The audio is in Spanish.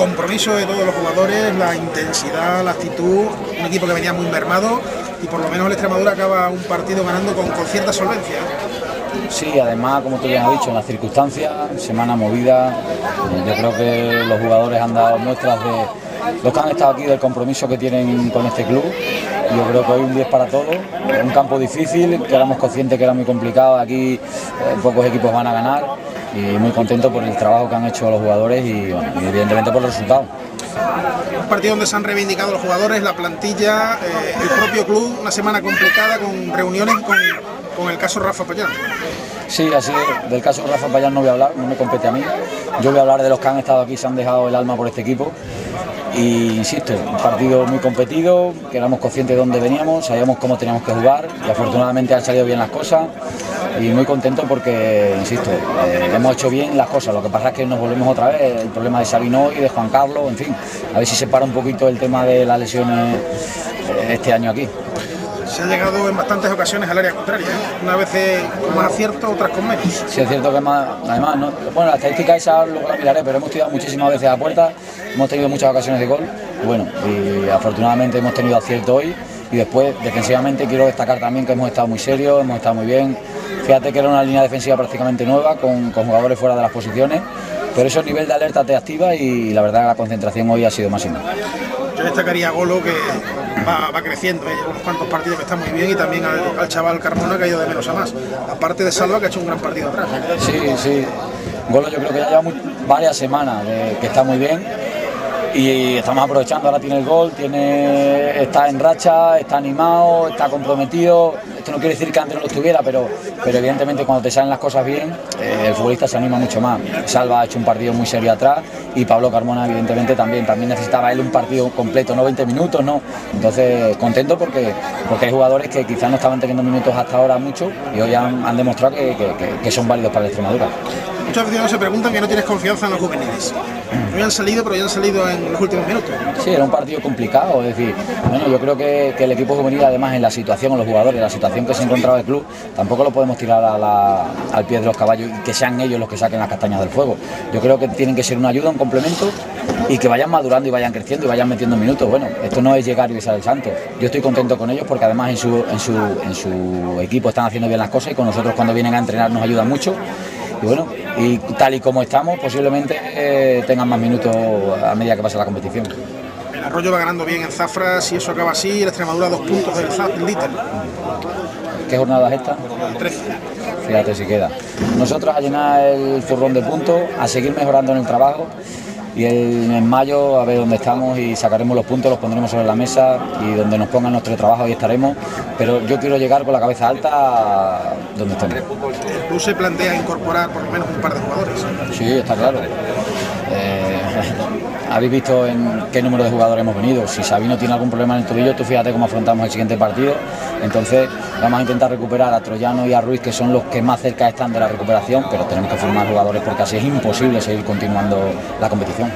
compromiso de todos los jugadores, la intensidad, la actitud, un equipo que venía muy mermado y por lo menos el Extremadura acaba un partido ganando con cierta solvencia. Sí, además, como tú bien has dicho, en las circunstancias, semana movida, yo creo que los jugadores han dado muestras de los que han estado aquí, del compromiso que tienen con este club. Yo creo que hoy un 10 para todos, un campo difícil, que éramos conscientes que era muy complicado, aquí pocos equipos van a ganar y muy contento por el trabajo que han hecho los jugadores y, bueno, y evidentemente por los resultados. Un partido donde se han reivindicado los jugadores, la plantilla, el propio club, una semana complicada con reuniones con el caso Rafa Payán. Sí, así es. Del caso Rafa Payán no voy a hablar, no me compete a mí. Yo voy a hablar de los que han estado aquí, se han dejado el alma por este equipo. Y insisto, un partido muy competido, que éramos conscientes de dónde veníamos, sabíamos cómo teníamos que jugar y afortunadamente han salido bien las cosas y muy contentos porque, insisto, hemos hecho bien las cosas. Lo que pasa es que nos volvemos otra vez, el problema de Sabino y de Juan Carlos, en fin, a ver si se para un poquito el tema de las lesiones este año aquí. Se ha llegado en bastantes ocasiones al área contraria, ¿eh? Una vez con más acierto, otras con menos. Sí, es cierto que más, además, no, bueno, la estadística esa luego la miraré, pero hemos tirado muchísimas veces a puerta, hemos tenido muchas ocasiones de gol, y bueno, y afortunadamente hemos tenido acierto hoy, y después, defensivamente, quiero destacar también que hemos estado muy serios, hemos estado muy bien. Fíjate que era una línea defensiva prácticamente nueva, con jugadores fuera de las posiciones, pero eso, el nivel de alerta te activa y la verdad la concentración hoy ha sido máxima. Yo destacaría a Golo, que va creciendo, unos cuantos partidos que está muy bien, y también al chaval Carmona, que ha ido de menos a más, aparte de Salva, que ha hecho un gran partido atrás. Sí, Golo yo creo que ya lleva varias semanas que está muy bien y estamos aprovechando. Ahora tiene el gol, está en racha, está animado, está comprometido. Esto no quiere decir que antes no lo estuviera, pero evidentemente cuando te salen las cosas bien, el futbolista se anima mucho más. Salva ha hecho un partido muy serio atrás y Pablo Carmona evidentemente también necesitaba él un partido completo, no 20 minutos, no. Entonces contento porque hay jugadores que quizás no estaban teniendo minutos hasta ahora mucho y hoy han demostrado que son válidos para la Extremadura. Muchas veces se preguntan que no tienes confianza en los juveniles. No han salido, pero ya han salido en los últimos minutos. Sí, era un partido complicado, es decir, bueno, yo creo que el equipo juvenil, además en la situación, o los jugadores, en la situación que se encontraba el club, tampoco lo podemos tirar al pie de los caballos y que sean ellos los que saquen las castañas del fuego. Yo creo que tienen que ser una ayuda, un complemento y que vayan madurando y vayan creciendo y vayan metiendo minutos. Bueno, esto no es llegar y besar el santo. Yo estoy contento con ellos porque además en su equipo están haciendo bien las cosas y con nosotros cuando vienen a entrenar nos ayudan mucho. Y bueno, y tal y como estamos, posiblemente tengan más minutos a medida que pase la competición. El Arroyo va ganando bien en Zafra, si eso acaba así, la Extremadura 2 puntos del Little. ¿Qué jornada es esta? 13. Fíjate si queda. Nosotros a llenar el zurrón de puntos, a seguir mejorando en el trabajo y en mayo a ver dónde estamos y sacaremos los puntos, los pondremos sobre la mesa y donde nos pongan nuestro trabajo ahí estaremos, pero yo quiero llegar con la cabeza alta donde estemos. ¿El club se plantea incorporar por lo menos un par de jugadores? Sí, está claro. Habéis visto en qué número de jugadores hemos venido. Si Sabino tiene algún problema en el tobillo, tú fíjate cómo afrontamos el siguiente partido. Entonces vamos a intentar recuperar a Troyano y a Ruiz, que son los que más cerca están de la recuperación, pero tenemos que formar jugadores porque así es imposible seguir continuando la competición.